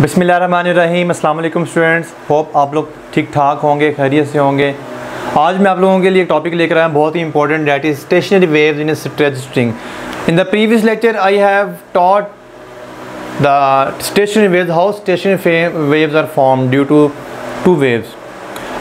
बिस्मिल्लाहिर्रहमानिर्रहीम। अस्सलाम वालेकुम स्टूडेंट्स, होप आप लोग ठीक ठाक होंगे, खैरियत से होंगे। आज मैं आप लोगों के लिए एक टॉपिक लेकर आया बहुत ही important, that is stationary waves in a stretch string. In the previous lecture I have taught the stationary waves, how stationary waves are form due to two waves.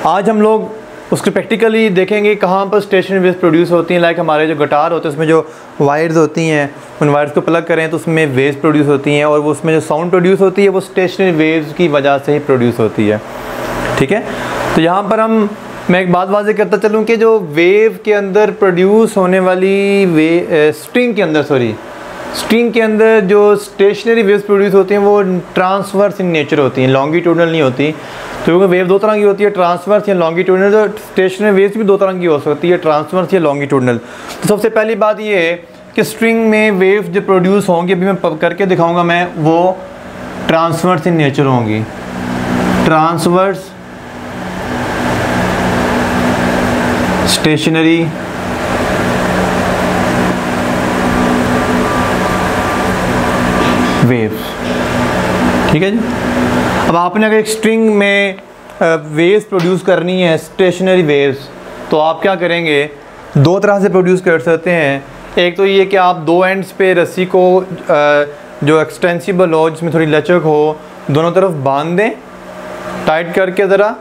आज हम लोग उसको प्रैक्टिकली देखेंगे कहाँ पर स्टेशनरी वेव्स प्रोड्यूस होती हैं। Like हमारे जो गिटार होते हैं उसमें जो वायर्स होती हैं, उन वायर्स को प्लग करें तो उसमें वेव्स प्रोड्यूस होती हैं, और वो उसमें जो साउंड प्रोड्यूस होती है वो स्टेशनरी वेव्स की वजह से ही प्रोड्यूस होती है। ठीक है, तो यहाँ पर मैं एक बात वाज़ेह करता चलूँ कि जो वेव के अंदर प्रोड्यूस होने वाली स्ट्रिंग के अंदर जो स्टेशनरी वेव्स प्रोड्यूस होती हैं वो ट्रांसवर्स इन नेचर होती हैं, लॉन्गिट्यूडनल नहीं होती। तो क्योंकि वेव दो तरह की होती है, ट्रांसवर्स या लॉन्गिट्यूडनल। तो स्टेशनरी वेव्स भी दो तरह की हो सकती है, ट्रांसवर्स या लॉन्गिट्यूडनल। तो सबसे पहली बात ये है कि स्ट्रिंग में वेव्स जो प्रोड्यूस होंगी, अभी मैं करके दिखाऊंगा मैं, वो ट्रांसवर्स इन नेचर होंगी। Transverse stationery waves. ठीक है जी। अब आपने अगर एक स्ट्रिंग में वेव्स प्रोड्यूस करनी है, स्टेशनरी वेव्स, तो आप क्या करेंगे, दो तरह से प्रोड्यूस कर सकते हैं। एक तो ये कि आप दो एंड्स पे रस्सी को जो एक्सटेंसिबल हो, जिसमें थोड़ी लचक हो, दोनों तरफ बांध दें टाइट करके, ज़रा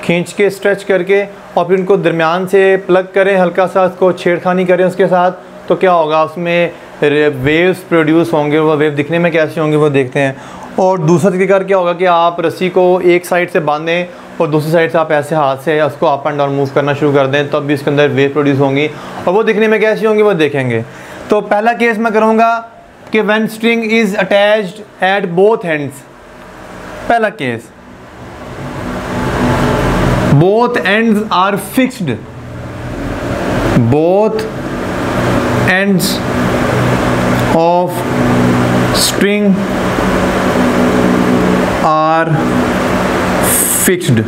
खींच के स्ट्रेच करके, और फिर उनको दरमियान से प्लग करें, हल्का सा उसको छेड़खानी करें उसके साथ। तो क्या होगा, उसमें वेव्स प्रोड्यूस होंगे। वो वेव दिखने में कैसे होंगे वो देखते हैं। और दूसरा तरीका क्या होगा कि आप रस्सी को एक साइड से बांधें और दूसरी साइड से आप ऐसे हाथ से उसको अप एंड डाउन मूव करना शुरू कर दें, तब भी इसके अंदर वेव प्रोड्यूस होंगी, और वो दिखने में कैसी होंगी वो देखेंगे। तो पहला केस मैं करूँगा कि when string is attached at both ends. पहला case, both ends are fixed, both ends of string are fixed.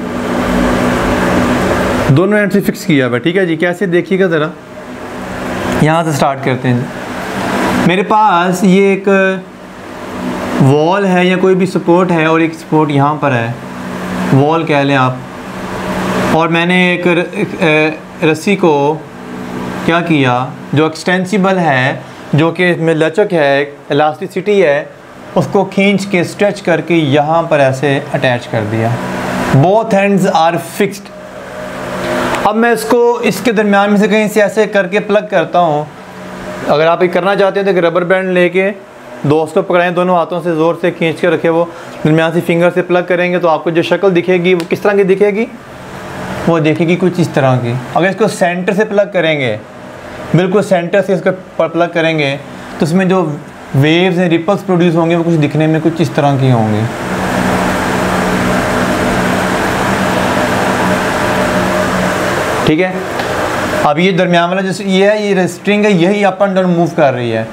दोनों एंड से फिक्स किया हुआ। ठीक है जी, कैसे देखिएगा ज़रा, यहाँ से स्टार्ट करते हैं। मेरे पास ये एक वॉल है या कोई भी सपोर्ट है, और एक सपोर्ट यहाँ पर है, वॉल कह लें आप। और मैंने एक रस्सी को क्या किया, जो एक्सटेंसिबल है, जो कि इसमें लचक है, इलास्टिसिटी है, उसको खींच के स्ट्रेच करके यहाँ पर ऐसे अटैच कर दिया। Both hands are fixed. अब मैं इसको इसके दरमियान में से कहीं से ऐसे करके प्लग करता हूँ। अगर आप ये करना चाहते हैं तो रबर बैंड लेके दोस्तों पकड़ाएं, दोनों हाथों से ज़ोर से खींच के रखे, वो दरमियान से फिंगर से प्लग करेंगे तो आपको जो शक्ल दिखेगी वो किस तरह की दिखेगी, वो देखेगी कुछ इस तरह की। अगर इसको सेंटर से प्लग करेंगे, बिल्कुल सेंटर से इसको प्लग करेंगे, तो उसमें जो वेव्स हैं, रिपल्स प्रोड्यूस होंगे, वो कुछ दिखने में कुछ इस तरह की होंगी। ठीक है। अब ये दरमियान वाला जैसे ये है, ये स्ट्रिंग है, यही अप एंड डाउन मूव कर रही है।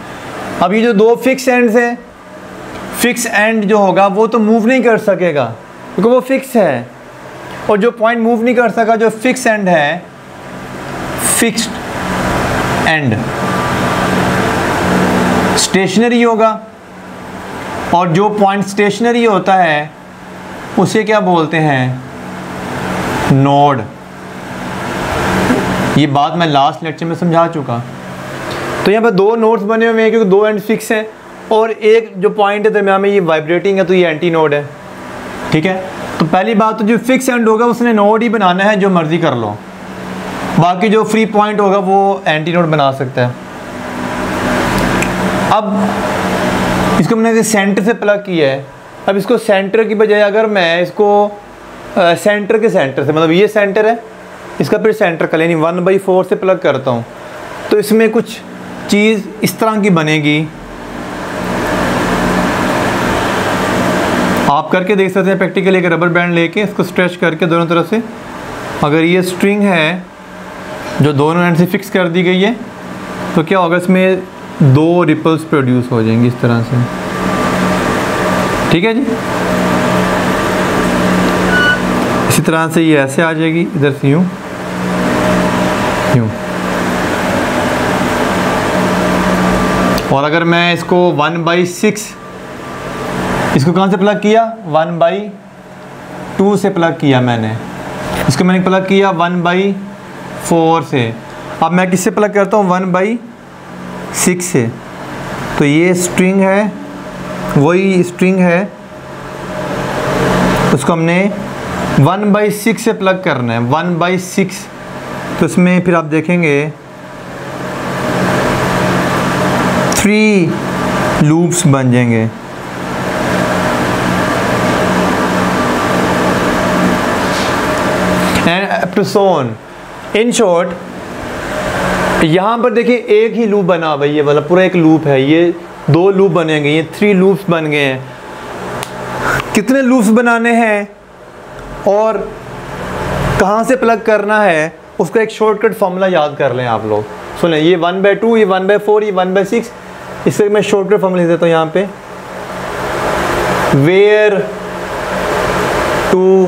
अब ये जो दो फिक्स एंड्स हैं, फिक्स एंड जो होगा वो तो मूव नहीं कर सकेगा क्योंकि वो फिक्स है, और जो पॉइंट मूव नहीं कर सका, जो फिक्स एंड है, फिक्स्ड एंड स्टेशनरी होगा। और जो पॉइंट स्टेशनरी होता है उसे क्या बोलते हैं, नोड। ये बात मैं लास्ट लेक्चर में समझा चुका। तो यहाँ पर दो नोड्स बने हुए हैं क्योंकि दो एंड फिक्स हैं, और एक जो पॉइंट है दरमियान में ये वाइब्रेटिंग है, तो ये एंटी नोड है। ठीक है, तो पहली बात तो जो फिक्स एंड होगा उसने नोड ही बनाना है, जो मर्जी कर लो। बाकी जो फ्री पॉइंट होगा वो एंटी नोड बना सकता है। अब इसको मैंने सेंटर से प्लग किया है। अब इसको सेंटर की बजाय अगर मैं इसको सेंटर के सेंटर से, मतलब ये सेंटर है, इसका फिर सेंटर का यानी 1/4 से प्लग करता हूँ, तो इसमें कुछ चीज़ इस तरह की बनेगी। आप करके देख सकते हैं प्रैक्टिकली, एक रबर बैंड लेके इसको स्ट्रेच करके दोनों तरफ से, अगर ये स्ट्रिंग है जो दोनों एंड से फिक्स कर दी गई है, तो क्या होगा, इसमें दो रिपल्स प्रोड्यूस हो जाएंगी इस तरह से। ठीक है जी। इसी तरह से ये ऐसे आ जाएगी, इधर से यूँ यूँ। और अगर मैं इसको 1/6 इसको कहाँ से प्लग किया, 1/2 से प्लग किया मैंने, इसको मैंने प्लग किया 1/4 से। अब मैं किससे प्लग करता हूँ, 1/6 से। तो ये स्ट्रिंग है, वही स्ट्रिंग है, उसको हमने 1/6 से प्लग करना है, 1/6। तो इसमें फिर आप देखेंगे 3 लूप्स बन जाएंगे। And up to so on. In short यहाँ पर देखिए एक ही लूप बना हुआ है, ये वाला पूरा एक लूप है, ये 2 लूप बनेंगे, ये 3 लूप्स बन गए हैं। कितने लूप्स बनाने हैं और कहाँ से प्लग करना है, उसका एक शॉर्टकट फॉर्मूला याद कर लें आप लोग। सुने, ये 1/2, ये 1/4, ये 1/6। इससे मैं शॉर्टकट फॉर्मूला लिख देता हूँ यहाँ पे, वेयर टू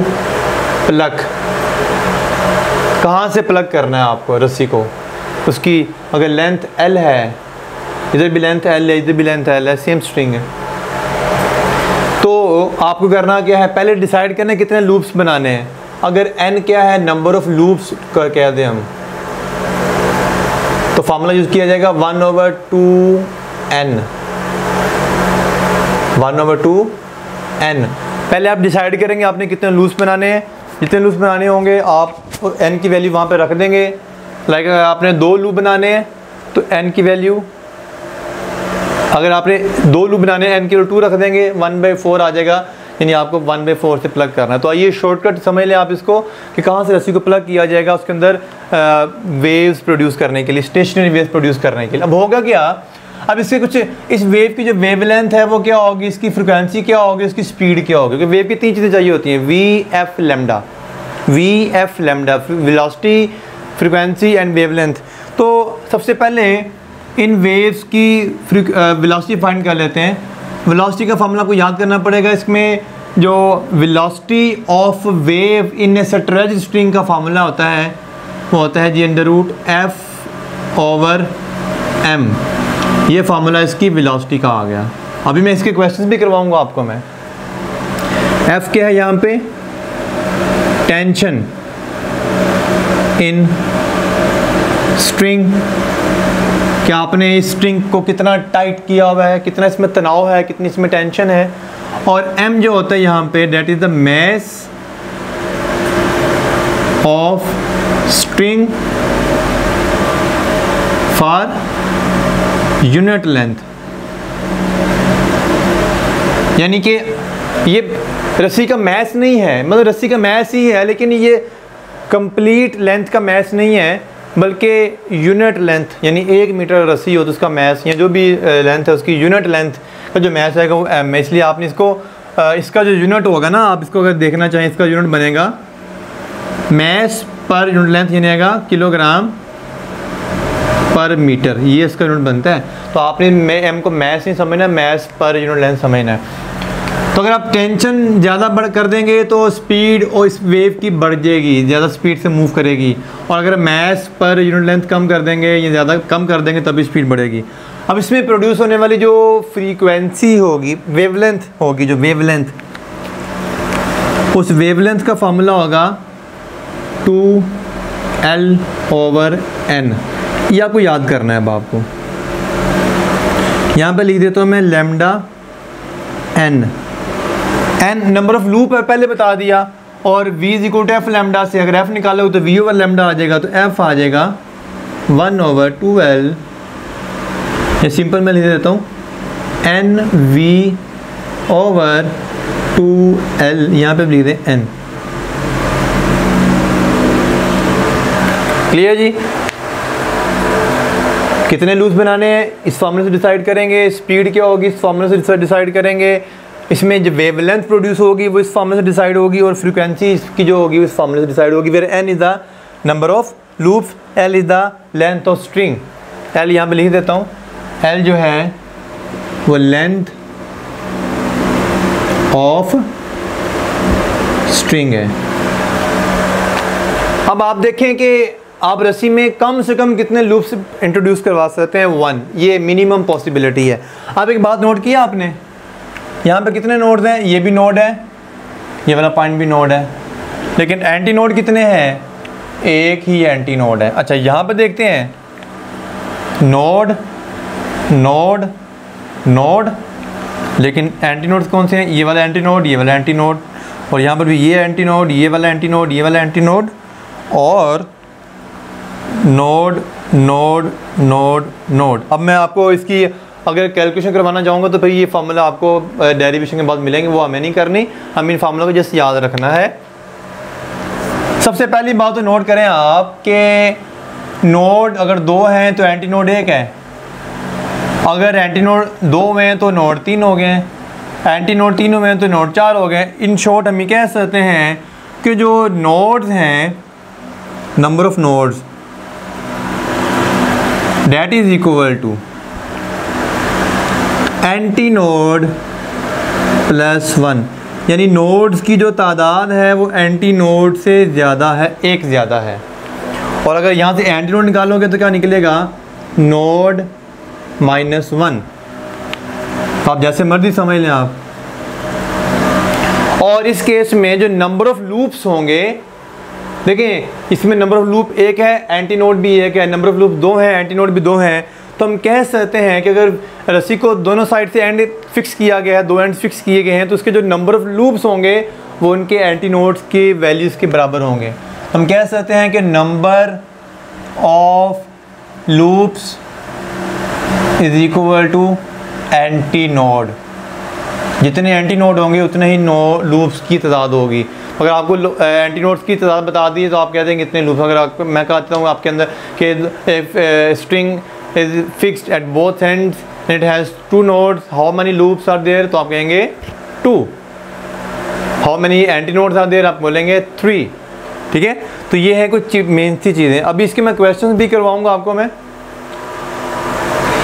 प्लग, कहाँ से प्लग करना है आपको रस्सी को। उसकी अगर लेंथ L है, इधर भी लेंथ L है, इधर भी लेंथ L है, सेम स्ट्रिंग है, तो आपको करना क्या है, पहले डिसाइड करना है कितने लूप्स बनाने हैं। अगर n क्या है, नंबर ऑफ लूप्स कह दें हम, तो फार्मूला यूज़ किया जाएगा 1/2n, 1/2n। पहले आप डिसाइड करेंगे आपने कितने लूप्स बनाने हैं, जितने लूप्स बनाने होंगे आप n की वैल्यू वहाँ पे रख देंगे। लाइक आपने 2 लूप बनाने हैं तो n की वैल्यू, अगर आपने 2 लूप बनाने हैं n की वैल्यू 2 रख देंगे, 1/4 आ जाएगा, यानी आपको 1/4 से प्लग करना है। तो आइए शॉर्टकट समझ लें आप इसको कि कहाँ से रस्सी को प्लग किया जाएगा उसके अंदर वेव्स प्रोड्यूस करने के लिए, स्टेशनरी वेव्स प्रोड्यूस करने के लिए। अब होगा क्या, अब इसके कुछ, इस वेव की जो वेवलेंथ है वो क्या होगी, इसकी फ्रिक्वेंसी क्या होगी, इसकी स्पीड क्या होगी। क्योंकि वेव की 3 चीज़ें चाहिए होती हैं, VF lambda, VF lambda, velocity, frequency and wavelength. तो सबसे पहले इन वेव्स की वेलोसिटी फाइंड कर लेते हैं। वेलोसिटी का फार्मूला को याद करना पड़ेगा। इसमें जो velocity of wave in A stretched string का फार्मूला होता है वो होता है G√F/m। ये फार्मूला इसकी वेलोसिटी का आ गया। अभी मैं इसके क्वेश्चंस भी करवाऊंगा आपको मैं। F क्या है यहाँ पे, टेंशन इन स्ट्रिंग, क्या आपने इस स्ट्रिंग को कितना टाइट किया हुआ है, कितना इसमें तनाव है, कितनी इसमें टेंशन है। और m जो होता है यहाँ पे, that is the mass of string for unit length, यानी कि ये रस्सी का मैस नहीं है, मतलब रस्सी का मैस ही है लेकिन ये कंप्लीट लेंथ का मैस नहीं है, बल्कि यूनिट लेंथ, यानी 1 मीटर रस्सी हो तो उसका मैस या जो भी लेंथ है उसकी यूनिट लेंथ का जो मैस आएगा वो m है। इसलिए आपने इसको इसका जो यूनिट होगा ना, आप इसको अगर देखना चाहें, इसका यूनिट बनेगा मैस पर यूनिट लेंथ, यानी आएगा किलोग्राम पर मीटर, ये इसका यूनिट बनता है। तो आपने m को मैस नहीं समझना, मैस पर यूनिट लेंथ समझना है। तो अगर आप टेंशन ज़्यादा बढ़ कर देंगे तो स्पीड और इस वेव की बढ़ जाएगी, ज़्यादा स्पीड से मूव करेगी। और अगर मैस पर यूनिट लेंथ कम कर देंगे या ज़्यादा कम कर देंगे तभी स्पीड बढ़ेगी। अब इसमें प्रोड्यूस होने वाली जो फ्रीक्वेंसी होगी, वेवलेंथ होगी, जो वेवलेंथ, उस वेवलेंथ का फार्मूला होगा 2L/n। ये आपको याद करना है। अब आपको यहाँ पे लिख देता हूँ मैं lambda n number of loop है, पहले बता दिया। और v = f लैम्डा से अगर f निकालोगे तो v/λ आ जाएगा, तो f आ जाएगा 1/2L, ये सिंपल मैं लिख देता हूँ NV/2L, यहाँ पे लिख दें n। क्लियर जी। कितने लूप्स बनाने हैं इस फार्मूले से डिसाइड करेंगे, स्पीड क्या होगी इस फार्मूले से डिसाइड करेंगे, इसमें जो वेवलेंथ प्रोड्यूस होगी वो इस फार्मूले से डिसाइड होगी, और फ्रीक्वेंसी इसकी जो होगी इस फार्मूले से डिसाइड होगी। फिर n is the number of loops, l is the length of string. l यहाँ पे लिख देता हूँ, l जो है वो लेंथ ऑफ स्ट्रिंग है। अब आप देखें कि आप रस्सी में कम से कम कितने लूप्स इंट्रोड्यूस करवा सकते हैं, 1। ये मिनिमम पॉसिबिलिटी है। अब एक बात नोट किया आपने, यहाँ पे कितने नोड्स हैं, ये भी नोड है, ये वाला पॉइंट भी नोड है, लेकिन एंटी नोड कितने हैं, एक ही एंटी नोड है। अच्छा यहाँ पे देखते हैं नोड नोड नोड, लेकिन एंटी नोड्स कौन से हैं, ये वाला एंटी नोड, ये वाला एंटी नोड, और यहाँ पर भी ये एंटी नोड, ये वाला एंटी नोड, ये वाला एंटी नोड, और नोड नोड नोड नोड। अब मैं आपको इसकी अगर कैलकुलेशन करवाना चाहूँगा तो फिर ये फार्मूला आपको डेरिवेशन के बाद मिलेंगे, वो हमें नहीं करनी, हमें इन फार्मूला को जस्ट याद रखना है। सबसे पहली बात तो नोट करें आप कि नोड अगर दो हैं तो एंटी नोड एक है, अगर एंटी नोड दो में हैं तो नोड तीन हो गए, एंटी नोड तीनों में तो नोड चार हो गए। इन शॉर्ट हम ये कह सकते हैं कि जो नोड्स हैं, number of nodes that is equal to anti node plus one, यानी नोड्स की जो तादाद है वो एंटी नोड से ज़्यादा है, एक ज़्यादा है। और अगर यहाँ से एंटी नोड निकालोगे तो क्या निकलेगा, नोड माइनस वन। तो आप जैसे मर्जी समझ लें आप। और इस केस में जो नंबर ऑफ लूप्स होंगे, देखिए इसमें नंबर ऑफ लूप एक है, एंटी नोड भी एक है, नंबर ऑफ लूप दो है, एंटी नोड भी दो हैं, तो हम कह सकते हैं कि अगर रस्सी को दोनों साइड से एंड फिक्स किया गया है, दो एंड फिक्स किए गए हैं, तो उसके जो नंबर ऑफ लूप्स होंगे वो उनके एंटी नोड्स के वैल्यूज़ के बराबर होंगे। हम कह सकते हैं कि number of loops is equal to antinode, जितने एंटी नोड होंगे उतने ही लूप्स की तादाद होगी। अगर आपको एंटी नोड्स की तादाद बता दी तो आप कह देंगे इतने लूप। अगर आपको मैं कहता हूँ आपके अंदर कि string is fixed at both ends, it has two nodes, how many loops are there, तो आप कहेंगे two. How many antinodes are there, आप बोलेंगे थ्री। ठीक है, तो ये है कुछ मेन सी चीज़ें। अभी इसके मैं क्वेश्चन भी करवाऊँगा आपको मैं।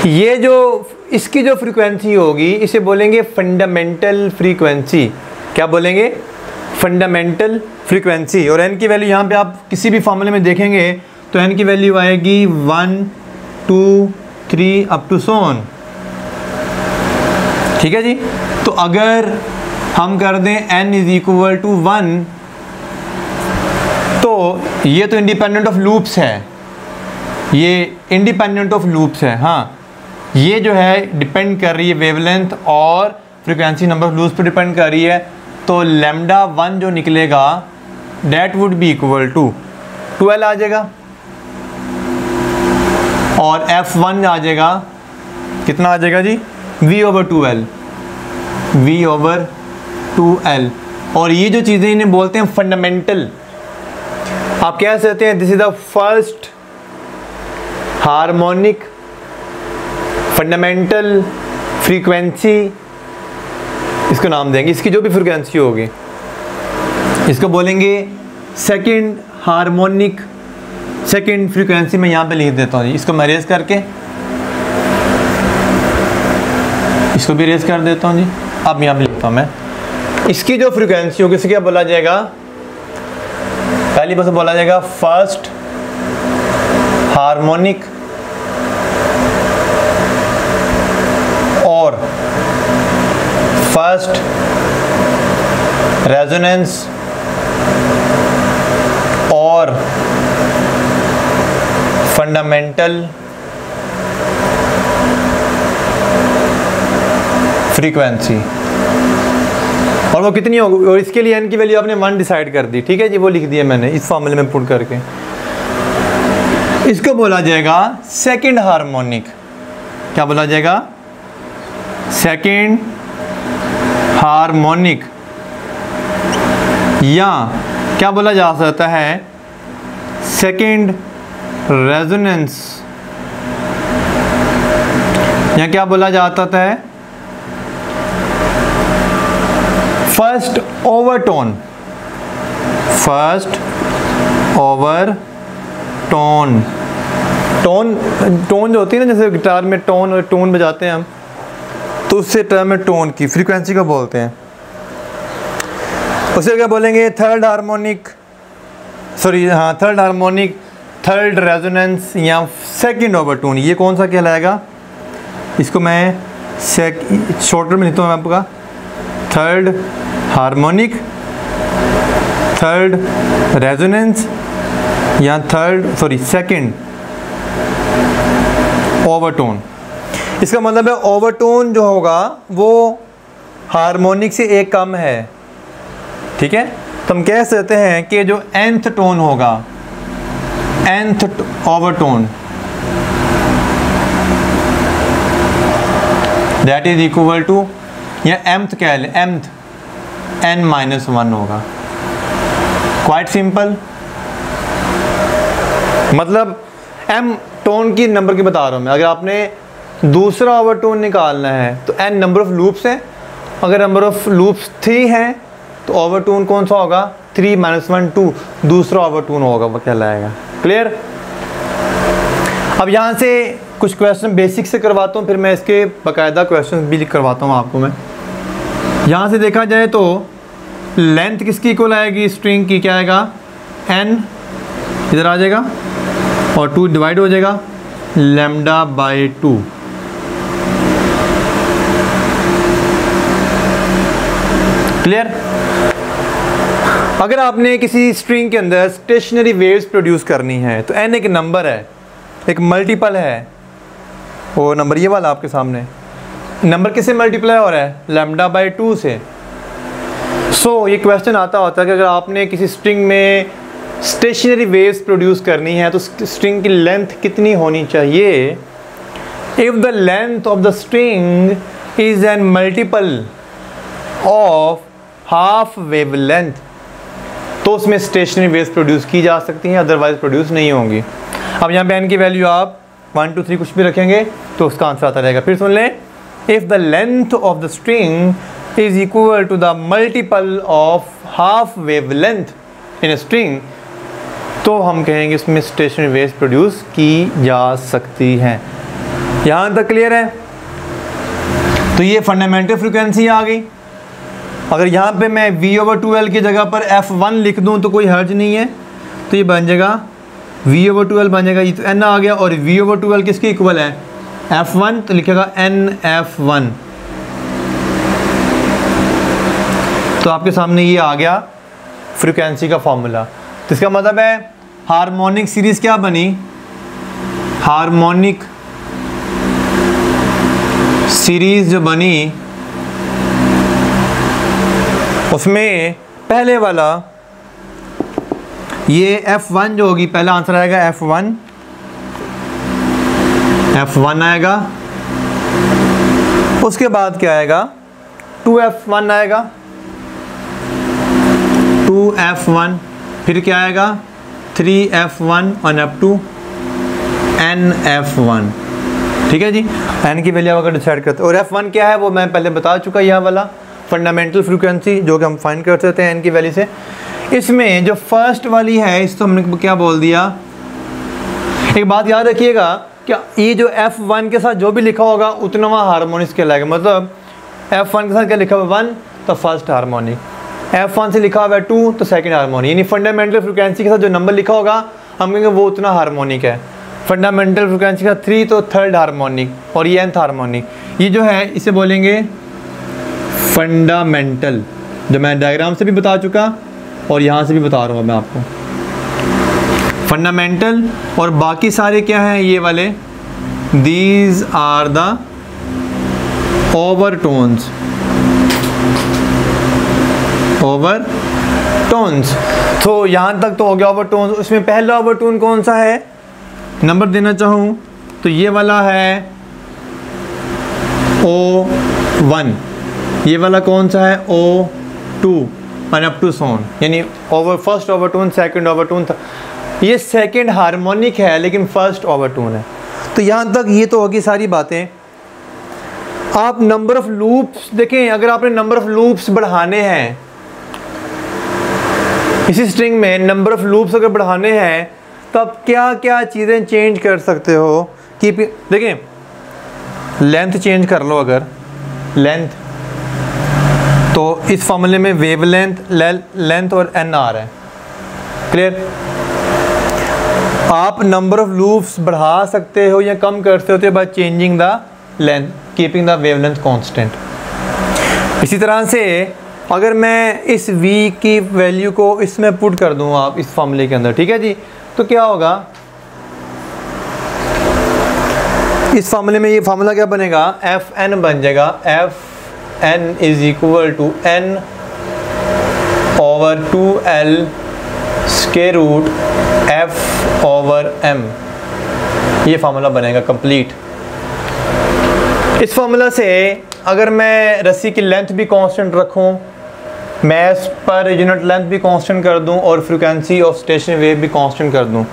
ये जो इसकी जो फ्रीक्वेंसी होगी इसे बोलेंगे फंडामेंटल फ्रीक्वेंसी। क्या बोलेंगे, फंडामेंटल फ्रीक्वेंसी। और एन की वैल्यू यहाँ पे आप किसी भी फार्मूले में देखेंगे तो एन की वैल्यू आएगी 1 2 3 अप टू सो ऑन। ठीक है जी। तो अगर हम कर दें n इज इक्वल टू 1, तो ये तो इंडिपेंडेंट ऑफ लूप्स है, ये इंडिपेंडेंट ऑफ लूप्स है। हाँ, ये जो है डिपेंड कर रही है वेवलेंथ और फ्रीक्वेंसी नंबर ऑफ लूप्स पर डिपेंड कर रही है। तो लैम्डा 1 जो निकलेगा that would be equal to 12 आ जाएगा, और f1 आ जाएगा, कितना आ जाएगा जी, v/2l, v/2l। और ये जो चीज़ें इन्हें बोलते हैं फंडामेंटल। आप कह सकते हैं this is the first harmonic fundamental frequency, इसको नाम देंगे, इसकी जो भी फ्रीक्वेंसी होगी इसको बोलेंगे सेकंड हार्मोनिक, सेकंड फ्रीक्वेंसी। मैं यहाँ पे लिख देता हूँ जी, इसको मैं रेज करके इसको भी रेज कर देता हूँ जी। अब यहाँ पे लिखता हूँ मैं, इसकी जो फ्रीक्वेंसी होगी इसे क्या बोला जाएगा, पहली बार बोला जाएगा फर्स्ट हार्मोनिक और फर्स्ट रेजोनेंस और फंडामेंटल फ्रीक्वेंसी। और वो कितनी होगी, और इसके लिए n की वैल्यू आपने 1 डिसाइड कर दी। ठीक है जी, वो लिख दिया मैंने इस फॉर्मूले में पुट करके। इसको बोला जाएगा सेकंड हार्मोनिक। क्या बोला जाएगा, सेकंड हार्मोनिक, या क्या बोला जा सकता है सेकंड रेजोनेंस, या क्या बोला जाता है first overtone, first overtone. Tone जो होती है ना, जैसे गिटार में टोन और टोन बजाते हैं हम, तो उससे टर्म में टोन की फ्रीक्वेंसी को बोलते हैं। उसे क्या बोलेंगे, थर्ड हार्मोनिक, सॉरी हाँ थर्ड हार्मोनिक, थर्ड रेजोनेंस या सेकंड ओवरटोन। ये कौन सा कहलाएगा, इसको मैं शॉर्टर में लिखता हूँ आपका थर्ड हार्मोनिक, थर्ड रेजोनेंस, या सेकंड ओवरटोन। इसका मतलब है ओवरटोन जो होगा वो हार्मोनिक से एक कम है, ठीक है। तो हम कह सकते हैं कि जो nth टोन होगा, nth overtone, that is equal to, या mth कह लें, mth n-1 होगा। क्वाइट सिंपल, मतलब m टोन की नंबर की बता रहा हूँ मैं। अगर आपने दूसरा ओवरटोन निकालना है तो n नंबर ऑफ लूप्स हैं, अगर नंबर ऑफ लूप्स 3 हैं तो ओवरटोन कौन सा होगा, 3 - 1 2, दूसरा ओवरटोन होगा, वो कहलाएगा। क्लियर। अब यहाँ से कुछ क्वेश्चन बेसिक से करवाता हूँ, फिर मैं इसके बाकायदा क्वेश्चन भी करवाता हूँ आपको मैं। यहाँ से देखा जाए तो लेंथ किसकी इक्वल आएगी, स्ट्रिंग की, क्या आएगा, n इधर आ जाएगा और 2 डिवाइड हो जाएगा λ/2। क्लियर। अगर आपने किसी स्ट्रिंग के अंदर स्टेशनरी वेव्स प्रोड्यूस करनी है तो n एक नंबर है, एक मल्टीपल है, वो नंबर ये वाला आपके सामने, नंबर किससे मल्टीप्लाई हो रहा है, λ/2 से। सो ये क्वेश्चन आता होता है कि अगर आपने किसी स्ट्रिंग में स्टेशनरी वेव्स प्रोड्यूस करनी है तो स्ट्रिंग की लेंथ कितनी होनी चाहिए। If the length of the string is an multiple of half wavelength, तो उसमें स्टेशनरी वेव्स प्रोड्यूस की जा सकती हैं, अदरवाइज प्रोड्यूस नहीं होंगी। अब यहाँ पे n की वैल्यू आप 1 2 3 कुछ भी रखेंगे तो उसका आंसर आता रहेगा। फिर सुन लें, if the length of the string is equal to the multiple of half wavelength in a string, तो हम कहेंगे इसमें स्टेशनरी वेव्स प्रोड्यूस की जा सकती हैं। यहाँ तक क्लियर है। तो ये फंडामेंटल फ्रीक्वेंसी आ गई। अगर यहाँ पे मैं V/2L की जगह पर F1 लिख दूँ तो कोई हर्ज नहीं है, तो ये बन जाएगा V/2L बन जाएगा, ये तो n आ गया, और V/2L किसके इक्वल है, F1, तो लिखेगा NF1। तो आपके सामने ये आ गया फ्रीक्वेंसी का फॉर्मूला। तो इसका मतलब है हार्मोनिक सीरीज क्या बनी, हार्मोनिक सीरीज जो बनी उसमें पहले वाला ये F1 जो होगी, पहला आंसर आएगा F1 आएगा, उसके बाद क्या आएगा 2F1 आएगा, 2F1, फिर क्या आएगा 3F1 और अप टू NF1। ठीक है जी, n की वैल्यू अगर डिसाइड करते हैं, और F1 क्या है वो मैं पहले बता चुका, यह वाला फंडामेंटल फ्रीक्वेंसी जो कि हम फाइंड कर सकते हैं n की वैल्यू से। इसमें जो फर्स्ट वाली है इसको हमने क्या बोल दिया, एक बात याद रखिएगा कि ये जो F1 के साथ जो भी लिखा होगा उतना वहाँ हार्मोनिक्स कहलाएगा। मतलब F1 के साथ क्या लिखा हुआ 1 तो फर्स्ट हार्मोनिक, F1 से लिखा हुआ है 2 तो सेकंड हार्मोनिक, यानी फंडामेंटल फ्रीक्वेंसी के साथ जो नंबर लिखा होगा हम कहेंगे वो उतना हार्मोनिक है। फंडामेंटल फ्रीक्वेंसी का 3 तो थर्ड हार्मोनिक, और ये nth हार्मोनिक। ये जो है इसे बोलेंगे फंडामेंटल, जो मैं डायग्राम से भी बता चुका और यहाँ से भी बता रहा हूँ मैं आपको। फंडामेंटल और बाकी सारे क्या हैं ये वाले, these are the overtones, overtones. तो यहाँ तक तो हो गया ओवरटोन्स। उसमें पहला ओवरटोन कौन सा है, नंबर देना चाहूँ तो ये वाला है O1, ये वाला कौन सा है O2 और अप टू सोन, यानी फर्स्ट ओवरटोन सेकंड ओवरटोन था। ये सेकंड हार्मोनिक है लेकिन फर्स्ट ओवरटोन है। तो यहाँ तक ये तो होगी सारी बातें। आप नंबर ऑफ लूप्स देखें, अगर आपने नंबर ऑफ लूप्स बढ़ाने हैं इसी स्ट्रिंग में, नंबर ऑफ लूप्स अगर बढ़ाने हैं तो आप क्या क्या चीज़ें चेंज कर सकते हो कि देखें लेंथ चेंज कर लो, अगर लेंथ तो इस फॉर्मूले में वेव लेंथ और n आ रहा है। क्लियर। आप नंबर ऑफ लूप्स बढ़ा सकते हो या कम कर सकते हो by changing the length, keeping the wave length constant. इसी तरह से अगर मैं इस v की वैल्यू को इसमें पुट कर दूँ आप इस फॉर्मूले के अंदर, ठीक है जी, तो क्या होगा इस फॉर्मूले में, ये फार्मूला क्या बनेगा, एफ एन बन जाएगा, F N is equal to N over 2l square root F over M, ये फार्मूला बनेगा कंप्लीट। इस फार्मूला से अगर मैं रस्सी की लेंथ भी कांस्टेंट रखूं, मास पर यूनिट लेंथ भी कांस्टेंट कर दूं और फ्रीक्वेंसी ऑफ स्टेशनरी वेव भी कांस्टेंट कर दूं,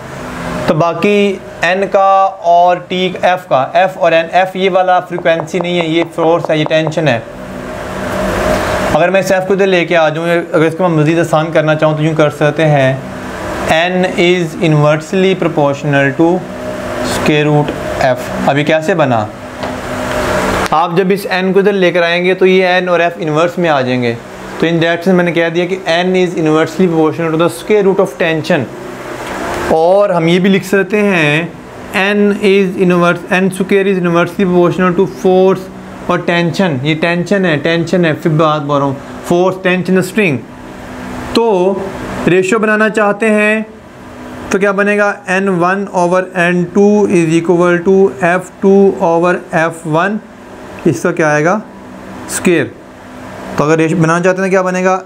तो बाकी n का और t f का, f और n, f ये वाला फ्रीक्वेंसी नहीं है, ये फोर्स है, ये टेंशन है। अगर मैं इस f को इधर लेके आ जाऊँ, अगर इसको मैं मज़ीद आसान करना चाहूँ तो यूँ कर सकते हैं, n is inversely proportional to square root f। अभी कैसे बना, आप जब इस n को इधर लेकर आएंगे तो ये n और f इन्वर्स में आ जाएंगे, तो इन दैट से मैंने कह दिया कि n is inversely proportional to the square root of tension. और हम ये भी लिख सकते हैं n square is inversely proportional to force और टेंशन, ये टेंशन है, फिर बात बोल रहा हूँ, फोर्स टेंशन स्ट्रिंग। तो रेशियो बनाना चाहते हैं तो क्या बनेगा, n1 over n2 is equal to f2 over f1, इसका क्या आएगा स्क्वायर। तो अगर रेशियो बनाना चाहते हैं क्या बनेगा,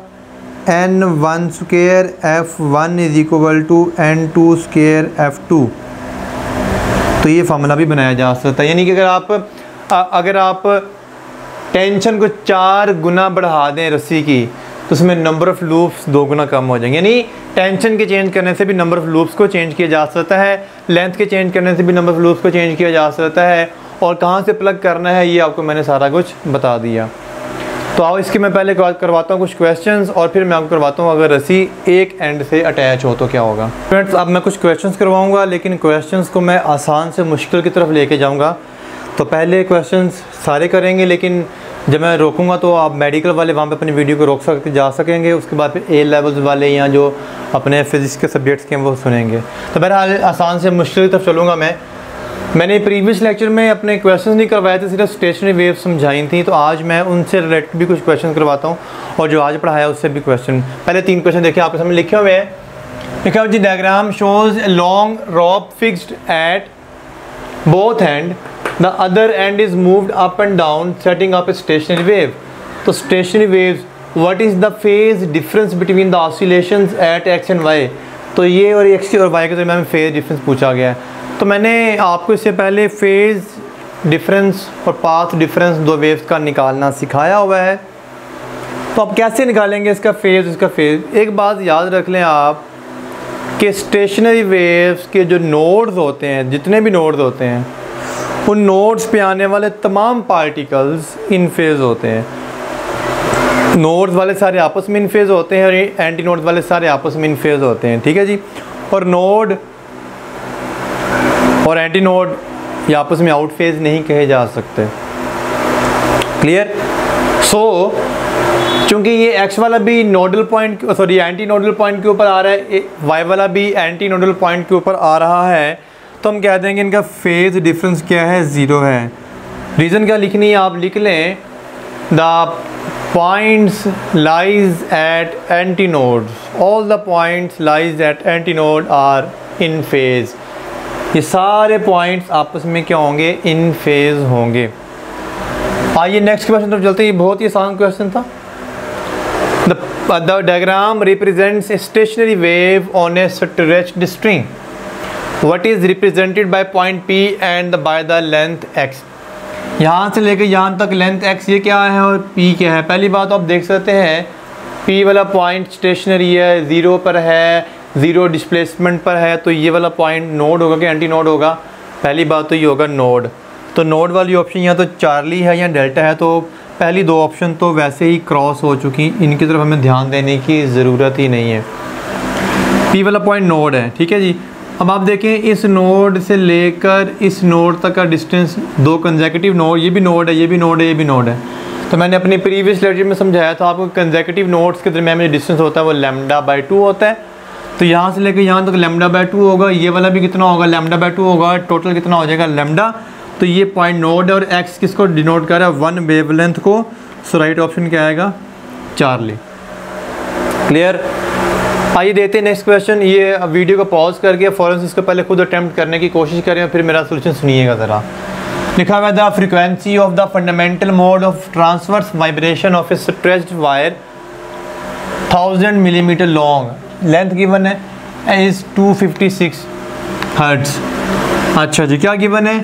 n1 square f1 is equal to n2 square f2। तो ये फार्मूला भी बनाया जा सकता है, यानी कि अगर आप टेंशन को 4 गुना बढ़ा दें रस्सी की, तो उसमें नंबर ऑफ़ लूप्स 2 गुना कम हो जाएंगे। यानी टेंशन के चेंज करने से भी नंबर ऑफ़ लूप्स को चेंज किया जा सकता है, लेंथ के चेंज करने से भी नंबर ऑफ़ लूप्स को चेंज किया जा सकता है, और कहाँ से प्लग करना है ये आपको मैंने सारा कुछ बता दिया। तो आओ इसकी मैं पहले करवाता हूँ कुछ क्वेश्चंस, और फिर मैं आपको करवाता हूँ अगर रस्सी एक एंड से अटैच हो तो क्या होगा। फ्रेंड्स, अब मैं कुछ क्वेश्चंस करवाऊँगा, लेकिन क्वेश्चंस को मैं आसान से मुश्किल की तरफ लेके जाऊँगा। तो पहले क्वेश्चंस सारे करेंगे, लेकिन जब मैं रोकूंगा तो आप मेडिकल वाले वहाँ पे अपनी वीडियो को रोक जा सकेंगे, उसके बाद फिर ए लेवल्स वाले या जो अपने फिज़िक्स के सब्जेक्ट्स के हैं वो सुनेंगे। तो बहरहाल आसान से मुश्किल की तरफ चलूँगा मैंने प्रीवियस लेक्चर में अपने क्वेश्चंस नहीं करवाए थे, सिर्फ स्टेशनरी वेव समझाई थी, तो आज मैं उनसे रिलेटेड भी कुछ क्वेश्चन करवाता हूँ, और जो आज पढ़ाया उससे भी क्वेश्चन। पहले 3 क्वेश्चन देखिए, आपके सामने लिखे हुए हैं। लिखा हुआ जी, diagram shows a long rope fixed at both end, the other end is moved up and down setting up a stationary wave. तो stationary waves, what is the phase difference between the oscillations at X and Y. तो ये और x और Y के दरमियान में phase difference पूछा गया है। तो मैंने आपको इससे पहले फेज डिफरेंस और पाथ डिफरेंस 2 वेव्स का निकालना सिखाया हुआ है। तो आप कैसे निकालेंगे इसका फेज। एक बात याद रख लें आप कि स्टेशनरी वेव्स के जो नोड्स होते हैं, जितने भी नोड्स होते हैं, उन नोड्स पे आने वाले तमाम पार्टिकल्स इन फेज होते हैं। नोड्स वाले सारे आपस में इन फेज होते हैं और एंटी नोड्स वाले सारे आपस में इन फेज होते हैं, ठीक है जी। और नोड और एंटी नोड ये आपस में आउट फेज नहीं कहे जा सकते, क्लियर। सो चूँकि ये एक्स वाला भी nodal point, sorry anti nodal point के ऊपर आ रहा है, वाई वाला भी एंटी नोडल पॉइंट के ऊपर आ रहा है, तो हम कह देंगे इनका फेज डिफरेंस क्या है, 0 है। रीज़न क्या लिखनी है, आप लिख लें, the points lies at antinodes, all the points lies at antinode are in phase. ये सारे पॉइंट्स आपस में क्या होंगे, इन फेज होंगे। आइए नेक्स्ट क्वेश्चन तरफ चलते हैं। ये बहुत ही आसान क्वेश्चन था। The diagram represents a stationary wave on a stretched string. What is represented by point P and by the length x? यहाँ से लेकर यहाँ तक लेंथ x ये क्या है और P क्या है। पहली बात आप देख सकते हैं, P वाला पॉइंट स्टेशनरी है, 0 पर है, 0 डिस्प्लेसमेंट पर है, तो ये वाला पॉइंट नोड होगा कि एंटी नोड होगा। पहली बात तो ये होगा नोड। तो नोड वाली ऑप्शन या तो चार्ली है या डेल्टा है, तो पहली 2 ऑप्शन तो वैसे ही क्रॉस हो चुकी, इनकी तरफ हमें ध्यान देने की ज़रूरत ही नहीं है। पी वाला पॉइंट नोड है, ठीक है जी। अब आप देखें, इस नोड से लेकर इस नोड तक का डिस्टेंस 2 कंसेक्यूटिव नोड, ये भी नोड है, ये भी नोड है, ये भी नोड है। तो मैंने अपनी प्रीवियस लेक्चर में समझाया था आपको, कंसेक्यूटिव नोड्स के दरमियान में डिस्टेंस होता है वो λ/2 होता है। तो यहाँ से लेकर यहाँ तक λ/2 होगा, ये वाला भी कितना होगा, λ/2 होगा, टोटल कितना हो जाएगा लैम्डा। तो ये पॉइंट नोड है और x किसको डिनोट कर रहा है, 1 वेवलेंथ को। सो राइट ऑप्शन क्या आएगा, चार्ली। क्लियर। आइए देते हैं नेक्स्ट क्वेश्चन। ये वीडियो को पॉज करके फ़ौरन से इसको पहले खुद अटैम्प्ट करने की कोशिश करें और फिर मेरा सोल्यूशन सुनिएगा ज़रा। लिखा हुआ है the frequency of the fundamental mode of transverse vibration of A stretched wire 1000 millimetre long, length given है इज़ 256 हर्ट्ज़। अच्छा जी, क्या गिवन है,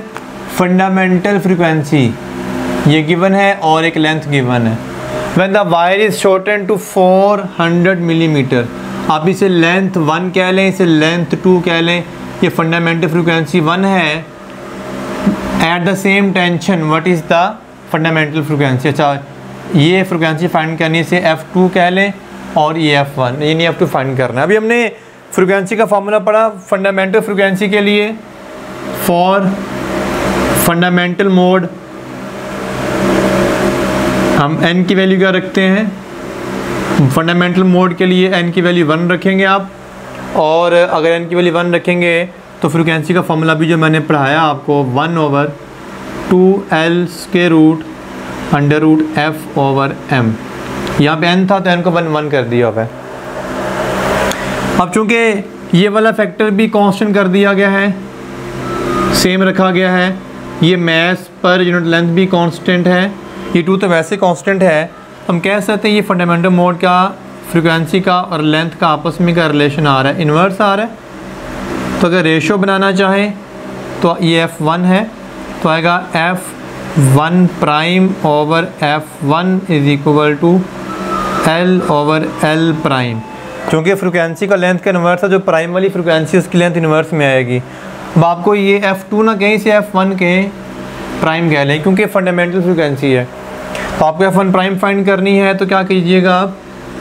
फंडामेंटल फ्रीक्वेंसी ये गिवन है और एक लेंथ गिवन है। When the wire is shortened to 400 millimetre, आप इसे लेंथ 1 कह लें, इसे लेंथ 2 कह लें, ये फंडामेंटल फ्रीक्वेंसी 1 है। At the same tension what is the fundamental frequency. अच्छा, ये फ्रीक्वेंसी फाइंड करनी है, इसे F2 कह लें और ये F1, ये नहीं F2 फाइंड करना है। अभी हमने फ्रीक्वेंसी का फार्मूला पढ़ा फंडामेंटल फ्रीक्वेंसी के लिए, फॉर फंडामेंटल मोड हम n की वैल्यू क्या रखते हैं, फंडामेंटल मोड के लिए n की वैल्यू 1 रखेंगे आप, और अगर n की वैल्यू 1 रखेंगे तो फ्रीक्वेंसी का फॉर्मूला भी जो मैंने पढ़ाया आपको 1/2L square root under root F/m। यहाँ पे n था तो n को 1 कर दिया हुआ है। अब चूँकि ये वाला फैक्टर भी कांस्टेंट कर दिया गया है, सेम रखा गया है, ये मास पर यूनिट लेंथ भी कांस्टेंट है, ये 2 तो वैसे कांस्टेंट है, हम कह सकते हैं ये फंडामेंटल मोड का फ्रीक्वेंसी का और लेंथ का आपस में का रिलेशन आ रहा है, इन्वर्स आ रहा है। तो अगर रेशो बनाना चाहें तो ये F1 है तो आएगा F1 prime over F1 is equal to L over L prime. क्योंकि फ्रीक्वेंसी का लेंथ का इन्वर्स है, जो प्राइम वाली फ्रीक्वेंसी उसकी लेंथ इन्वर्स में आएगी। अब आपको ये F2 ना कहीं से F1 के प्राइम कह लें क्योंकि फंडामेंटल फ्रीक्वेंसी है। तो आपको F1 प्राइम फाइंड करनी है तो क्या कीजिएगा आप,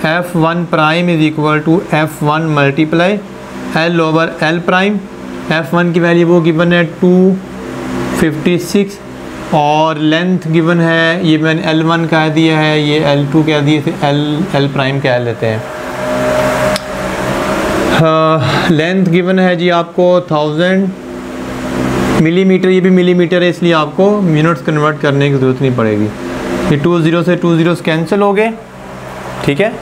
F1 prime is equal to F1 multiply L over L prime. F1 की वैल्यू वो गिवन है 256 और लेंथ गिवन है, ये मैंने L1 कह दिया है, ये L2 कह दिए थे, L प्राइम कह लेते हैं। लेंथ गिवन है जी आपको 1000 मिलीमीटर, ये भी मिलीमीटर है इसलिए आपको मिनट्स कन्वर्ट करने की ज़रूरत नहीं पड़ेगी। ये 2 0 से 2 0 कैंसिल हो गए, ठीक है,